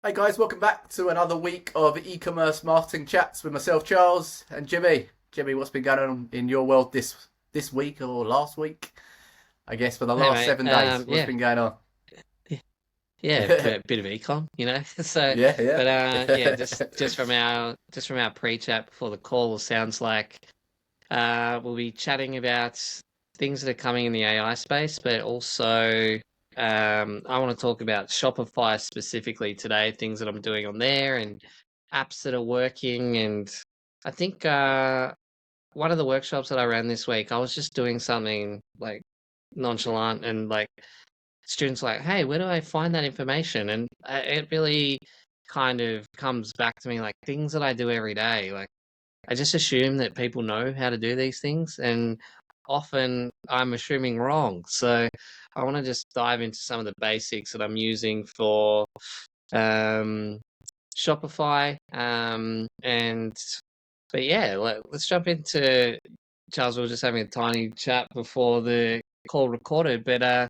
Hey guys, welcome back to another week of e-commerce marketing chats with myself, Charles, and Jimmy. Jimmy, what's been going on in your world this week or last week? I guess for the Hey last mate, 7 days, what's yeah, bit going on? yeah, bit of econ, So, Yeah, but yeah, yeah. just from our pre-chat before the call, sounds like we'll be chatting about things that are coming in the AI space, but also I want to talk about Shopify specifically today, things that I'm doing on there and apps that are working. And I think one of the workshops that I ran this week, I was just doing something like nonchalant and like students like, hey, where do I find that information? And it really kind of comes back to me like things that I do every day. Like I just assume that people know how to do these things, and often I'm assuming wrong. So I want to just dive into some of the basics that I'm using for um, Shopify. And but yeah, let's jump into Charles. We were just having a tiny chat before the call recorded, but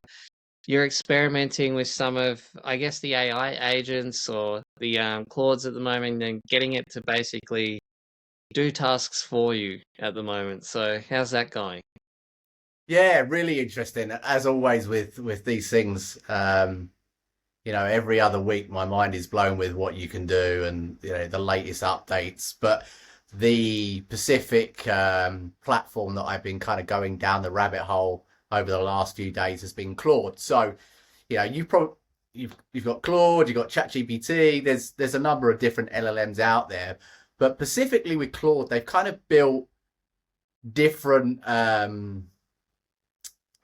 you're experimenting with some of, I guess, the AI agents or the Claudes at the moment and getting it to basically do tasks for you at the moment. So how's that going? Yeah, really interesting. As always with these things, every other week my mind is blown with what you can do and the latest updates. But the Pacific platform that I've been kind of going down the rabbit hole over the last few days has been Claude. So, you've got Claude, you've got ChatGPT. There's a number of different LLMs out there, but specifically with Claude, they've kind of built different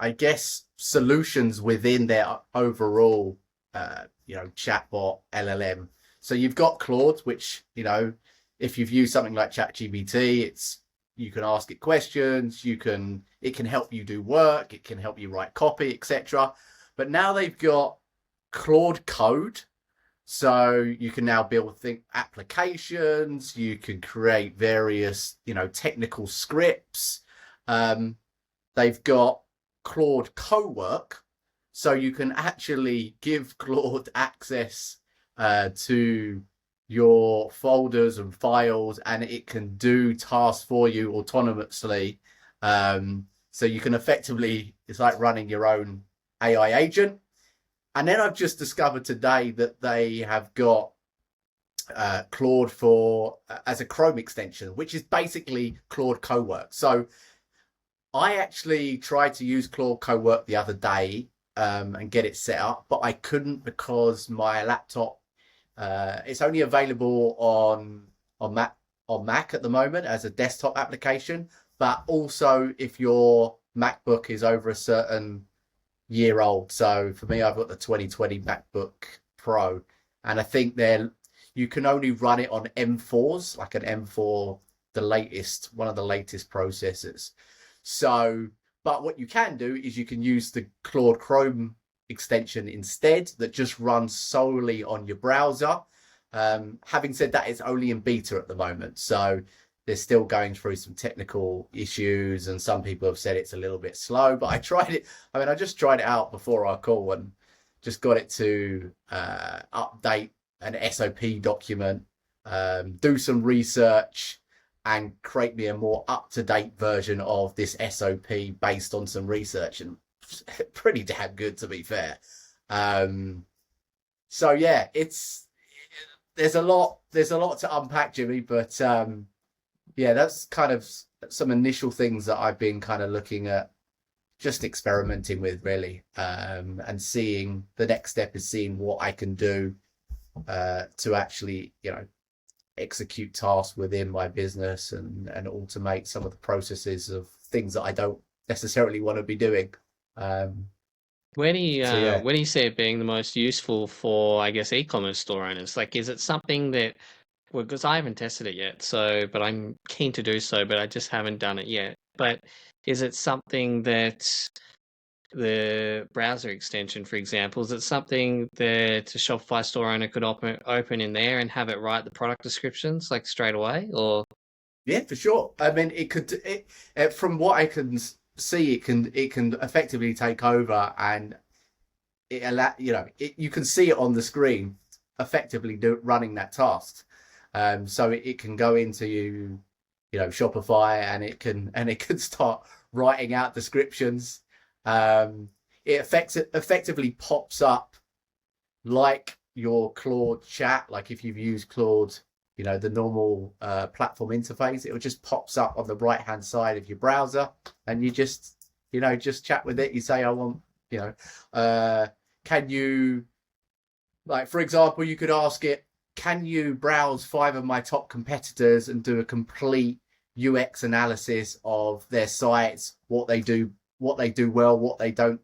I guess solutions within their overall chatbot LLM. So you've got Claude, which if you've used something like ChatGPT, you can ask it questions, it can help you do work, it can help you write copy, etc. But now they've got Claude Code, so you can now build applications, you can create various technical scripts. They've got Claude Cowork, so you can actually give Claude access to your folders and files, and it can do tasks for you autonomously. So you can effectively, it's like running your own AI agent. And then I've just discovered today that they have got Claude for as a Chrome extension, which is basically Claude Cowork. So I actually tried to use Claude Cowork the other day and get it set up, but I couldn't because my laptop it's only available on Mac at the moment as a desktop application. But also, if your MacBook is over a certain year old, so for me, I've got the 2020 MacBook Pro, and I think you can only run it on M4s, like an M4, one of the latest processors. So, but what you can do is you can use the Claude Chrome extension instead that just runs solely on your browser. Having said that, it's only in beta at the moment. So they're still going through some technical issues, and some people have said it's a little bit slow, but I just tried it out before our call and just got it to update an SOP document, do some research, and create me a more up-to-date version of this SOP based on some research, and pretty damn good, to be fair. So yeah, there's a lot to unpack, Jimmy, but yeah, that's kind of some initial things that I've been kind of looking at, just experimenting with, really, and seeing the next step is seeing what I can do to actually execute tasks within my business and automate some of the processes of things that I don't necessarily want to be doing. Um, Where do you so yeah, where do you see it being the most useful for, I guess, e-commerce store owners? Like, is it something that, well, because I haven't tested it yet, so but I'm keen to do so, but I just haven't done it yet. But is it something that the browser extension, for example, is it something that a Shopify store owner could open in there and have it write the product descriptions like straight away? Or yeah, for sure. I mean, from what I can see, it can effectively take over, and you can see it on the screen. effectively running that task. So it can go into Shopify, and it can start writing out descriptions. It effectively pops up like your Claude chat. Like if you've used Claude, the normal platform interface, it just pops up on the right hand side of your browser, and you just chat with it. You say, I want, can you, like, for example, you could ask it, can you browse 5 of my top competitors and do a complete UX analysis of their sites, what they do well, what they don't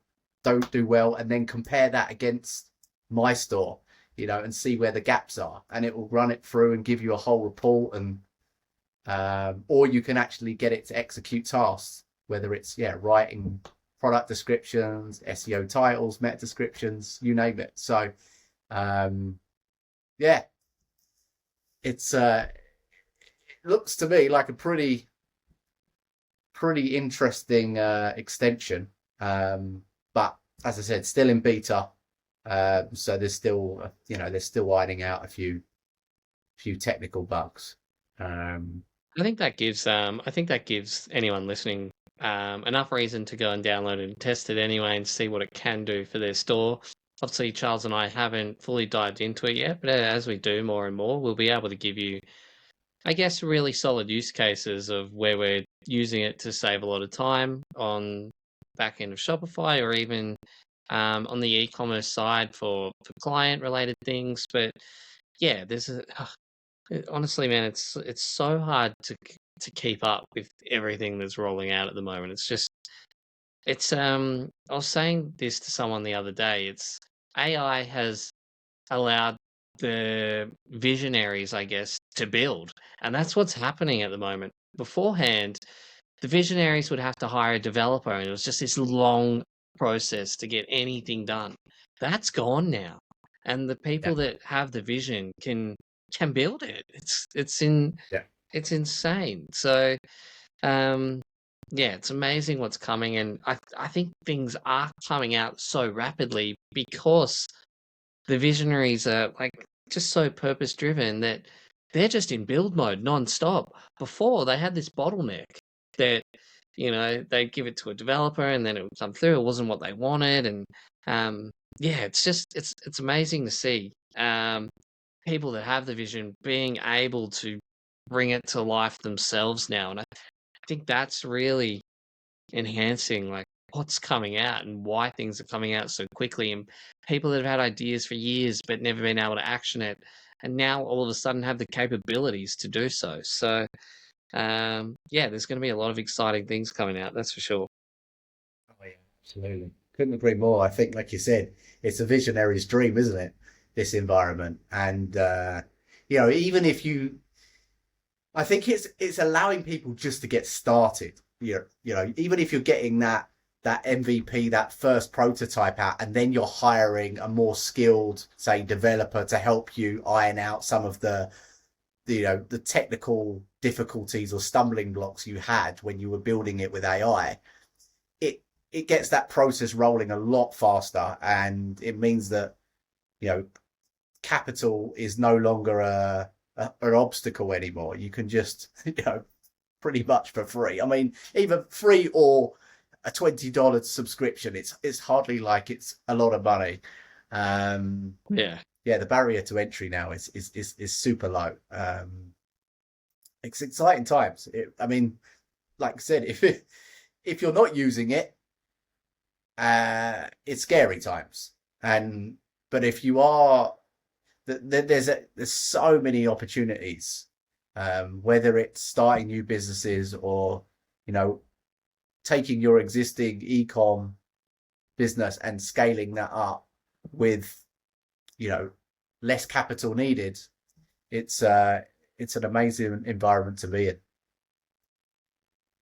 do well, and then compare that against my store, and see where the gaps are, and it will run it through and give you a whole report. And or you can actually get it to execute tasks, whether it's writing product descriptions, SEO titles, meta descriptions, you name it. So it looks to me like a pretty interesting extension, but as I said, still in beta. So there's still ironing out a few technical bugs. I think that gives anyone listening enough reason to go and download it and test it anyway and see what it can do for their store. Obviously, Charles and I haven't fully dived into it yet, but as we do more and more, we'll be able to give you, I guess, really solid use cases of where we're using it to save a lot of time on back end of Shopify, or even on the e-commerce side for client related things. But yeah, honestly, man, it's so hard to keep up with everything that's rolling out at the moment. I was saying this to someone the other day. It's AI has allowed the visionaries, I guess, to build, and that's what's happening at the moment. Beforehand, the visionaries would have to hire a developer, and it was just this long process to get anything done. That's gone now, and the people that have the vision can build it. It's insane. So it's amazing what's coming, and I think things are coming out so rapidly because the visionaries are like just so purpose driven that they're just in build mode non-stop. Before, they had this bottleneck that they'd give it to a developer and then it would come through. It wasn't what they wanted, and it's amazing to see people that have the vision being able to bring it to life themselves now. And I think that's really enhancing like what's coming out and why things are coming out so quickly, and people that have had ideas for years but never been able to action it, and now all of a sudden have the capabilities to do so. So there's going to be a lot of exciting things coming out, that's for sure. Oh, yeah, absolutely. Couldn't agree more. I think, like you said, it's a visionary's dream, isn't it? This environment. And even if I think it's allowing people just to get started. Even if you're getting that MVP, that first prototype out, and then you're hiring a more skilled, say, developer to help you iron out some of the technical difficulties or stumbling blocks you had when you were building it with AI. It gets that process rolling a lot faster, and it means that capital is no longer an obstacle anymore. You can just pretty much for free. I mean, either free or a $20 subscription. It's hardly like it's a lot of money. The barrier to entry now is super low. It's exciting times. I mean, like I said, if you're not using it, it's scary times. But if you are, there's so many opportunities, whether it's starting new businesses or taking your existing e-com business and scaling that up with less capital needed. It's an amazing environment to be in.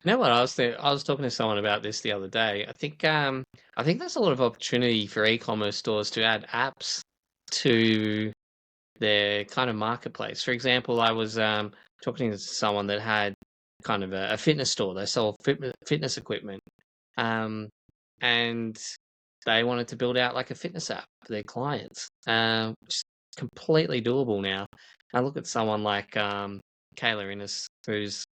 You know what, I was talking to someone about this the other day. I think there's a lot of opportunity for e-commerce stores to add apps to their kind of marketplace. For example, I was talking to someone that had kind of a fitness store. They sold fitness equipment, and they wanted to build out like a fitness app for their clients. completely doable now. I look at someone like Kayla Innes, who's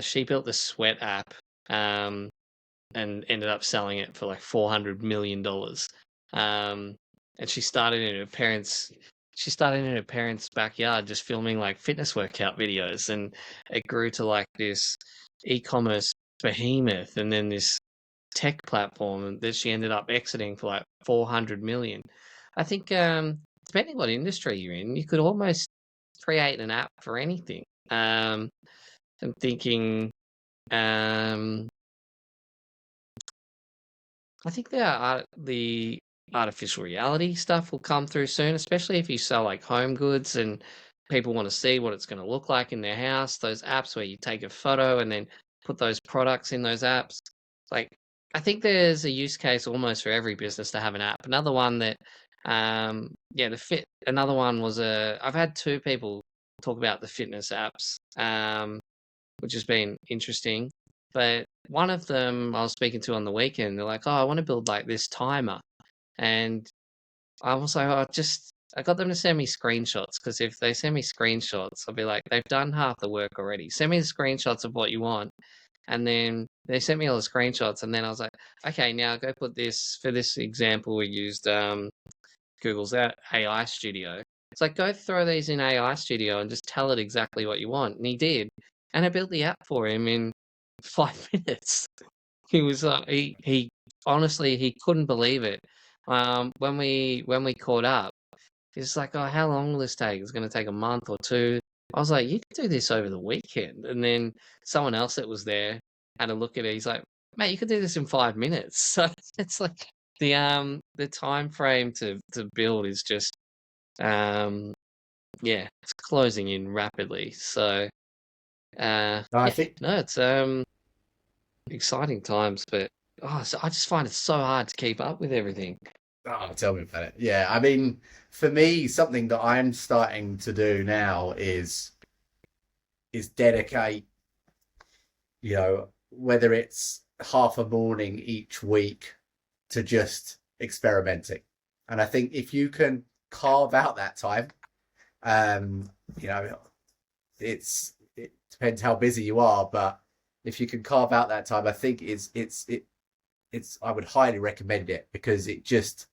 she built the Sweat app and ended up selling it for like $400 million. And she started in her parents' backyard just filming like fitness workout videos, and it grew to like this e-commerce behemoth, and then this tech platform that she ended up exiting for like 400 million. I think depending what industry you're in, you could almost create an app for anything. I'm thinking um I think the artificial reality stuff will come through soon, especially if you sell like home goods and people want to see what it's going to look like in their house. Those apps where you take a photo and then put those products in those apps. Like, I think there's a use case almost for every business to have an app. Another one that, yeah, Another one was I've had two people talk about the fitness apps, which has been interesting. But one of them I was speaking to on the weekend, they're like, "Oh, I want to build like this timer," and I was like, I got them to send me screenshots, because if they send me screenshots, I'll be like, they've done half the work already. Send me the screenshots of what you want, and then they sent me all the screenshots, and then I was like, okay, now go put this for this example. We used Google's AI Studio. It's like, go throw these in AI Studio and just tell it exactly what you want, and he did, and I built the app for him in 5 minutes. He was he honestly, he couldn't believe it. When we caught up, he's like, "Oh, how long will this take? It's going to take a month or two." I was like, "You can do this over the weekend." And then someone else that was there had a look at it. He's like, "Mate, you could do this in 5 minutes." So it's like the time frame to build is just um yeah, it's closing in rapidly. So I yeah, think, no, it's exciting times, but I just find it so hard to keep up with everything. oh, tell me about it. Yeah, I mean, for me, something that I'm starting to do now is dedicate, whether it's half a morning each week to just experimenting. And I think if you can carve out that time, um, you know, it depends how busy you are, but if you can carve out that time, I think it's I would highly recommend it, because it just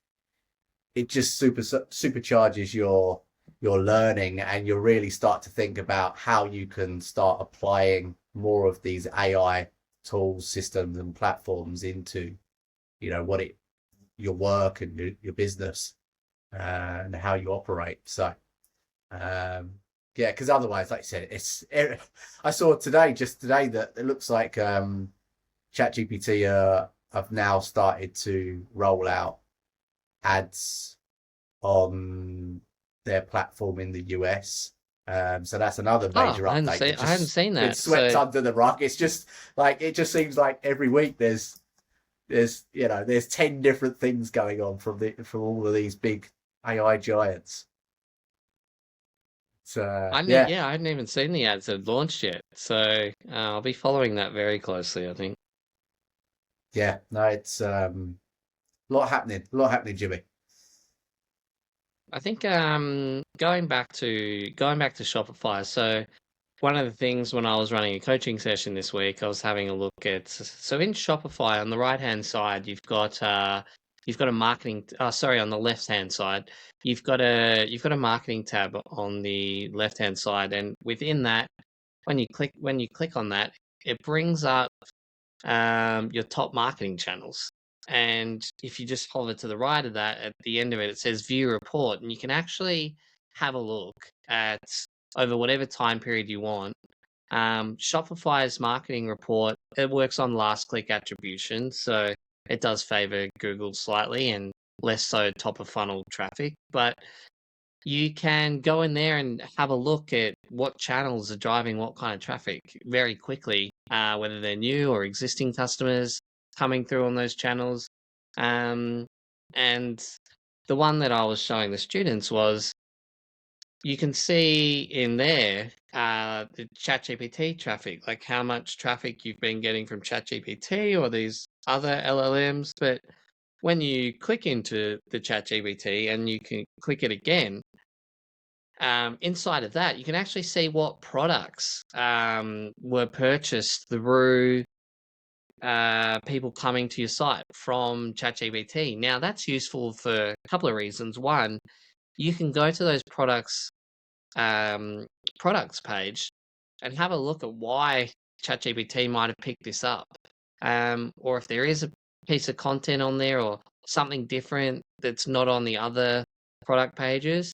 supercharges your learning, and you really start to think about how you can start applying more of these AI tools, systems, and platforms into what your work and your business, and how you operate. So yeah, because otherwise, like I said, I saw just today, that it looks like ChatGPT have now started to roll out ads on their platform in the US. So that's another Oh, major update that I hadn't just seen been that. swept So under the rug. It's just like, it just seems like every week there's 10 different things going on from all of these big AI giants. So yeah, I hadn't even seen the ads that had launched yet. So I'll be following that very closely, I think. yeah, no, it's a lot happening, Jimmy. I think going back to Shopify. So one of the things when I was running a coaching session this week, I was having a look at, so in Shopify on the right hand side, you've got a marketing. Sorry, on the left hand side, you've got a marketing tab on the left hand side, and within that, when you click on that, it brings up your top marketing channels. And if you just hover to the right of that, at the end of it, it says view report, and you can actually have a look at over whatever time period you want. Shopify's marketing report, it works on last click attribution, so it does favor Google slightly and less so top of funnel traffic. But you can go in there and have a look at what channels are driving what kind of traffic very quickly, whether they're new or existing customers coming through on those channels. Um, and the one that I was showing the students was, you can see in there the ChatGPT traffic, like how much traffic you've been getting from ChatGPT or these other LLMs. But when you click into the ChatGPT and you can click it again, inside of that, you can actually see what products were purchased through people coming to your site from ChatGPT. Now, that's useful for a couple of reasons. One, you can go to those products page and have a look at why ChatGPT might have picked this up, or if there is a piece of content on there or something different that's not on the other product pages.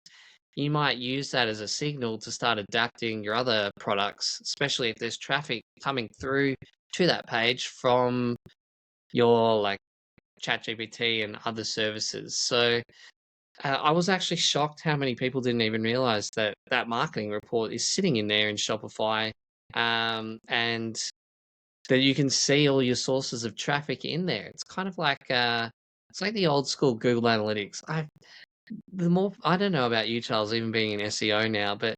You might use that as a signal to start adapting your other products, especially if there's traffic coming through to that page from your like ChatGPT and other services. So I was actually shocked how many people didn't even realize that that marketing report is sitting in there in Shopify, and that you can see all your sources of traffic in there. It's kind of like it's like the old school Google Analytics. I don't know about you, Charles, even being in SEO now, but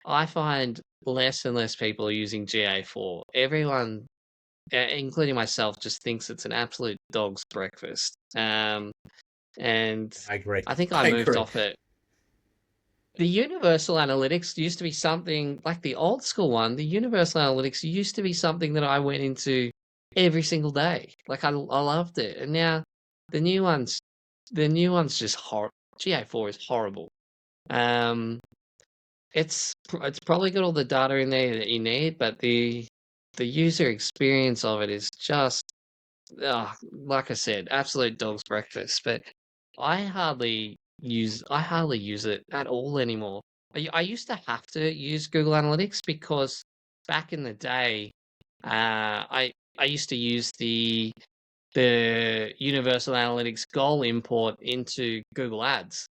I find less and less people are using GA4. Everyone, including myself, just thinks it's an absolute dog's breakfast. And I agree. I think I I moved agree. off it. The Universal Analytics used to be something like the old school one. The Universal Analytics used to be something that I went into every single day. Like I loved it, and now the new ones, just horrible. GA4 is horrible. Um, it's probably got all the data in there that you need, but the user experience of it is just, like I said, absolute dog's breakfast. But I hardly use it at all anymore. I used to have to use Google Analytics because back in the day, I used to use the Universal Analytics goal import into Google Ads.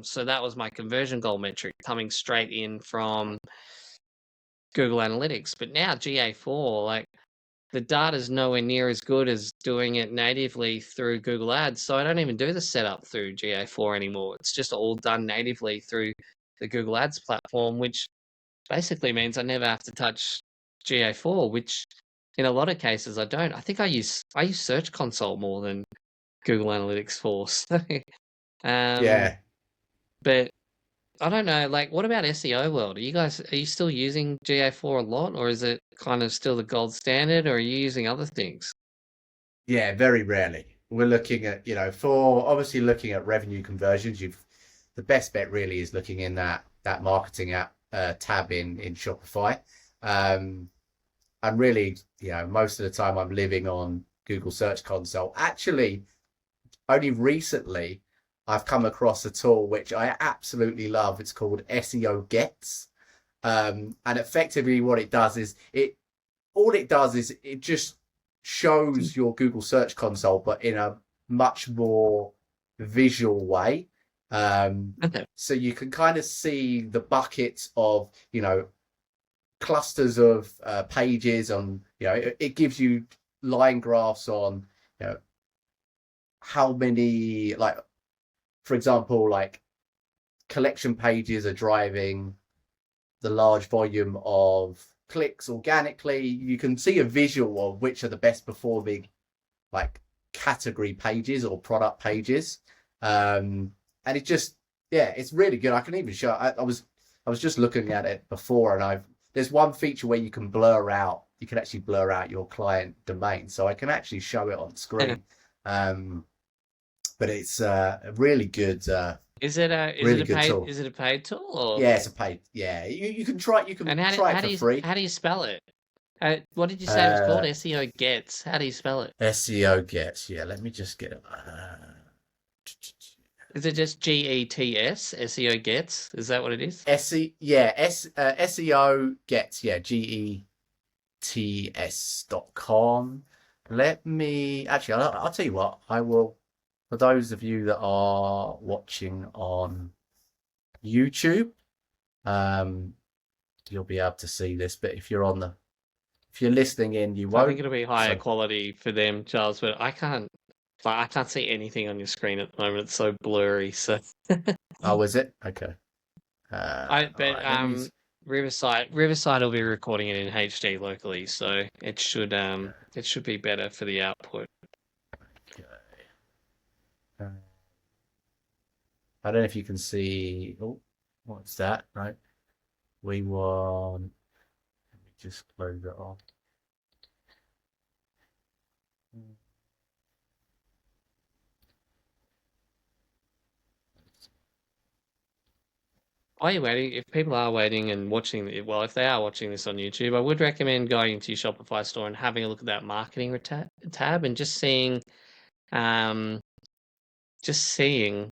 So that was my conversion goal metric coming straight in from Google Analytics. But now GA4, like the data's nowhere near as good as doing it natively through Google Ads. So I don't even do the setup through GA4 anymore. It's just all done natively through the Google Ads platform, which basically means I never have to touch GA4, which in a lot of cases I don't. I think I use Search Console more than Google Analytics 4. So, um, Yeah. but I don't know. Like, what about SEO world? Are you still using GA4 a lot, or is it kind of still the gold standard, or are you using other things? Yeah, very rarely. We're looking at, for obviously looking at revenue conversions, the best bet really is looking in that marketing app tab in Shopify. Um, and really, most of the time I'm living on Google Search Console. Actually, only recently I've come across a tool which I absolutely love. It's called SEO Gets. And effectively what it does is it just shows your Google Search Console, but in a much more visual way. Okay. So you can kind of see the buckets of, clusters of pages on, it gives you line graphs on, you know, how many, like, for example, like collection pages are driving the large volume of clicks organically. You can see a visual of which are the best performing like category pages or product pages. And it just, yeah, it's really good. I can even show, I was just looking at it before, and there's one feature where you can actually blur out your client domain. So I can actually show it on screen. But it's a really good tool. Is it a paid tool or? Yeah, it's a paid. Yeah, you can try. You And can try it for free. how do you spell it? What did you say it was called? Uh, SEO Gets. How do you spell it? SEO Gets. Yeah, let me just get it. Is it just GETS? SEO Gets? Is that what it is? SEO Gets. Yeah, GETS.com. Let me actually. I'll tell you what. I will. For those of you that are watching on YouTube, you'll be able to see this. But if you're listening in, you I think won't. it'll be higher So, quality for them, Charles, but I can't see anything on your screen at the moment. It's so blurry. So oh, is it? Okay. All but right. Let me. Riverside will be recording it in HD locally, so it should be better for the output. I don't know if you can see. Oh, what's that? Right. We want, let me just close it off. While you're waiting, if people are waiting and watching, well, if they are watching this on YouTube, I would recommend going into your Shopify store and having a look at that marketing tab and um, just seeing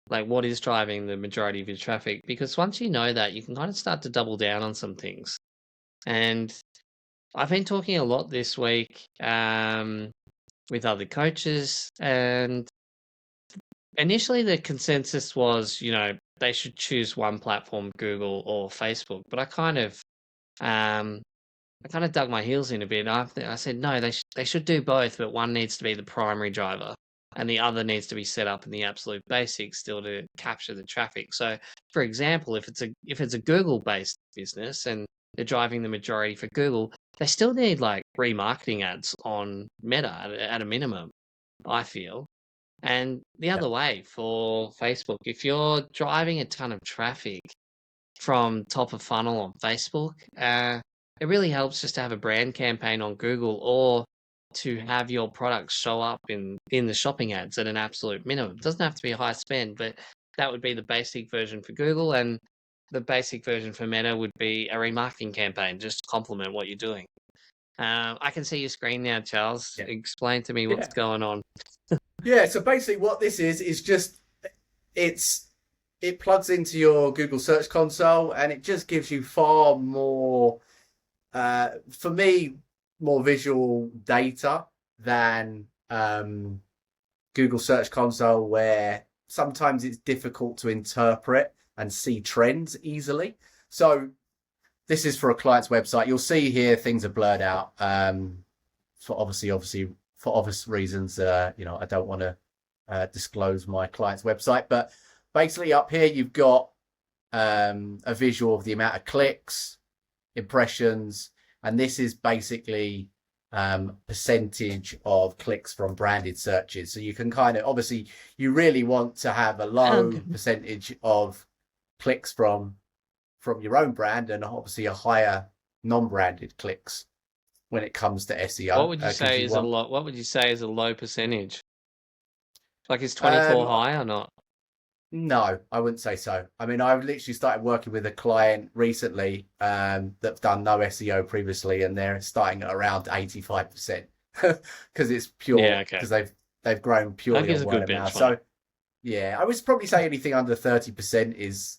like what is driving the majority of your traffic. Because once you know that, you can kind of start to double down on some things. And I've been talking a lot this week with other coaches, and initially the consensus was, they should choose one platform, Google or Facebook. But I kind of dug my heels in a bit. I said no, they should do both, but one needs to be the primary driver, and the other needs to be set up in the absolute basics still to capture the traffic. So, for example, if it's a Google based business and they're driving the majority for Google, they still need like remarketing ads on Meta at a minimum, I feel. And the Yeah. other way for Facebook, if you're driving a ton of traffic from top of funnel on Facebook, it really helps just to have a brand campaign on Google or to have your products show up in the shopping ads at an absolute minimum. It doesn't have to be a high spend, but that would be the basic version for Google, and the basic version for Meta would be a remarketing campaign just to complement what you're doing. I can see your screen now, Charles. Yeah. Explain to me what's Yeah. going on. Yeah. So basically, what this is just it plugs into your Google Search Console, and it just gives you far more, for me, more visual data than Google Search Console, where sometimes it's difficult to interpret and see trends easily. So this is for a client's website. You'll see here things are blurred out for obviously for obvious reasons. I don't want to disclose my client's website, but basically up here you've got a visual of the amount of clicks, impressions, and this is basically percentage of clicks from branded searches. So you can kind of, obviously you really want to have a low percentage of clicks from your own brand, and obviously a higher non-branded clicks when it comes to SEO. What would you say is a lot? What would you say is a low percentage? Like, is 24 high or not? No, I wouldn't say so. I mean, I've literally started working with a client recently that's done no SEO previously, and they're starting at around 85% because it's pure, because they've grown purely on word of mouth. So yeah, I would probably say anything under 30% is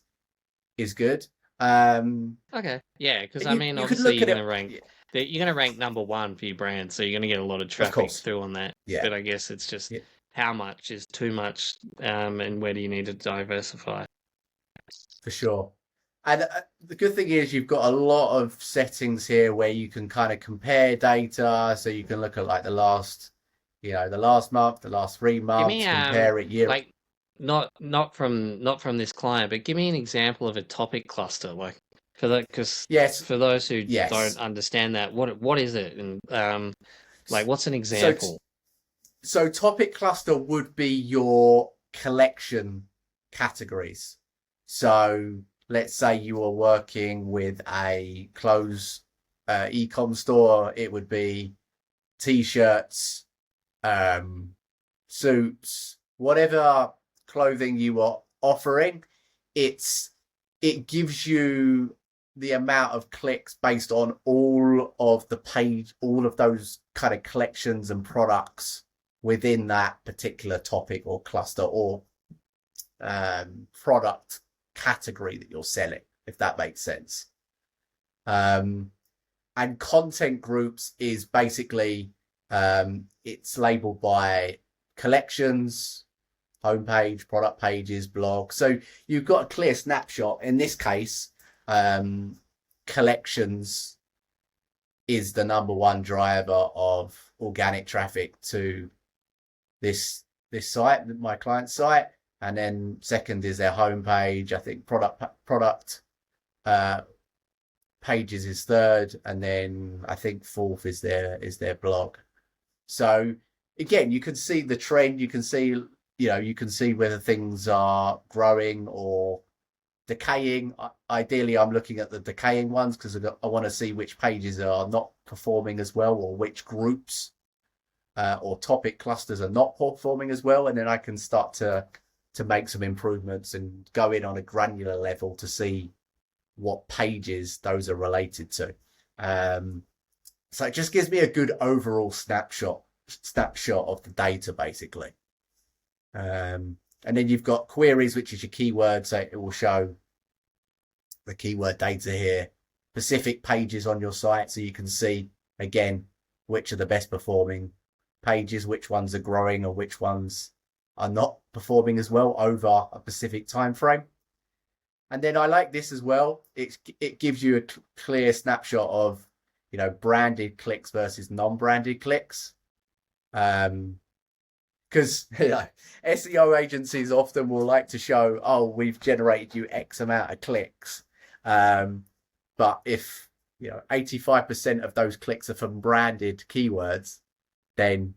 good. Okay, yeah, because I mean, obviously you're going to rank number one for your brand, so you're going to get a lot of traffic through on that. Yeah. But I guess it's just how much is too much, and where do you need to diversify? For sure. And the good thing is you've got a lot of settings here where you can kind of compare data. So you can look at like the last month, the last 3 months, compare it year. Like, not from this client, but give me an example of a topic cluster, like for those who don't understand that, what is it, and like what's an example? So topic cluster would be your collection categories. So let's say you are working with a clothes e-com store, it would be t-shirts, suits, whatever clothing you are offering. It gives you the amount of clicks based on all of those kind of collections and products within that particular topic or cluster or product category that you're selling, if that makes sense. And content groups is basically it's labeled by collections, homepage, product pages, blog. So you've got a clear snapshot. In this case, collections is the number one driver of organic traffic to this site, my client's site, and then second is their homepage. I think product pages is third, and then I think fourth is their blog. So again, you can see the trend. You can see whether things are growing or Decaying, ideally I'm looking at the decaying ones because I want to see which pages are not performing as well, or which groups or topic clusters are not performing as well, and then I can start to make some improvements and go in on a granular level to see what pages those are related to. So it just gives me a good overall snapshot of the data, basically. And then you've got queries, which is your keyword. So it will show the keyword data here, specific pages on your site. So you can see, again, which are the best performing pages, which ones are growing or which ones are not performing as well over a specific time frame. And then I like this as well. It gives you a clear snapshot of, you know, branded clicks versus non-branded clicks. Because you know, SEO agencies often will like to show, oh, we've generated you X amount of clicks. But if, you know, 85% of those clicks are from branded keywords, then,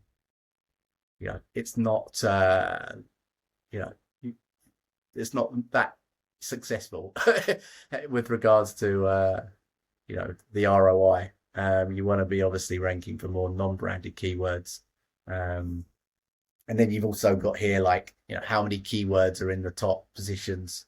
you know, it's not, you know, it's not that successful with regards to, you know, the ROI. You want to be obviously ranking for more non-branded keywords. And then you've also got here, like, you know, how many keywords are in the top positions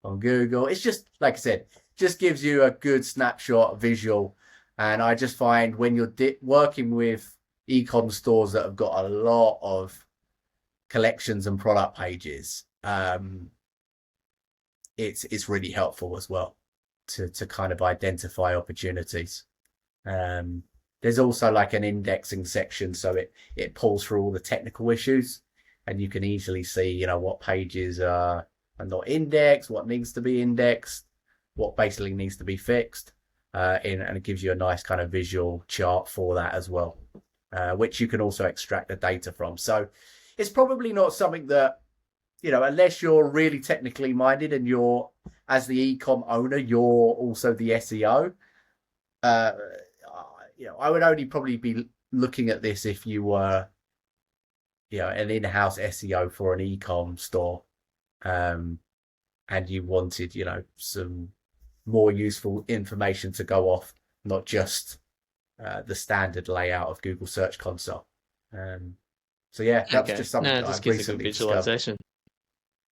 on Google. It's just, like I said, just gives you a good snapshot visual. And I just find when you're working with e-com stores that have got a lot of collections and product pages, it's really helpful as well to kind of identify opportunities. There's also like an indexing section, so it pulls through all the technical issues, and you can easily see, you know, what pages are not indexed, what needs to be indexed, what basically needs to be fixed, and it gives you a nice kind of visual chart for that as well, which you can also extract the data from. So it's probably not something that, you know, unless you're really technically minded and you're, as the e-com owner, you're also the SEO. You know, I would only probably be looking at this if you were, you know, an in-house SEO for an e-com store, and you wanted, you know, some more useful information to go off, not just the standard layout of Google Search Console. So yeah, that's just something that I've recently visualization.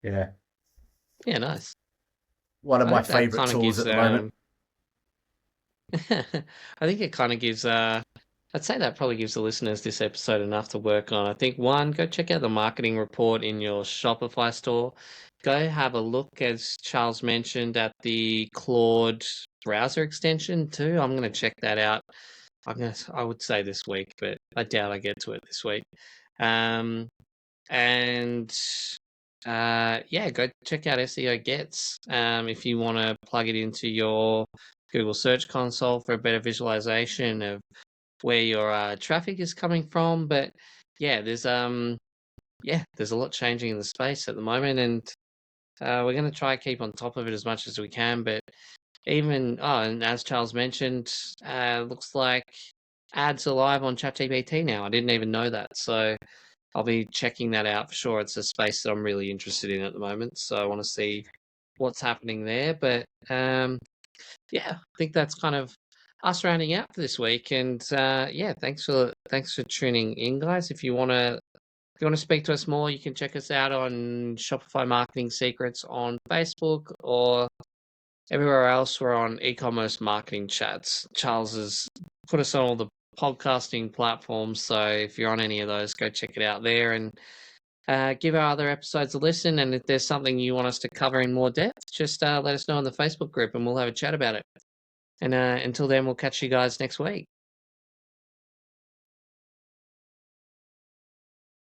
Yeah. Yeah, nice. One of my favorite tools at the moment. I think it kind of gives, I'd say that probably gives the listeners this episode enough to work on. I think, one, go check out the marketing report in your Shopify store. Go have a look, as Charles mentioned, at the Claude browser extension too. I'm going to check that out. I would say this week, but I doubt I get to it this week. Yeah, go check out SEO Gets if you want to plug it into your Google Search Console for a better visualization of where your traffic is coming from. But yeah, there's a lot changing in the space at the moment, and we're going to try and keep on top of it as much as we can. But even and as Charles mentioned, looks like ads are live on ChatGPT now. I didn't even know that, so I'll be checking that out for sure. It's a space that I'm really interested in at the moment, so I want to see what's happening there. But yeah, I think that's kind of us rounding out for this week. And yeah, thanks for tuning in, guys. If you want to speak to us more, you can check us out on Shopify Marketing Secrets on Facebook, or everywhere else. We're on e-commerce marketing chats. Charles has put us on all the podcasting platforms, so if you're on any of those, go check it out there, and give our other episodes a listen. And if there's something you want us to cover in more depth, just let us know in the Facebook group and we'll have a chat about it. And until then, we'll catch you guys next week.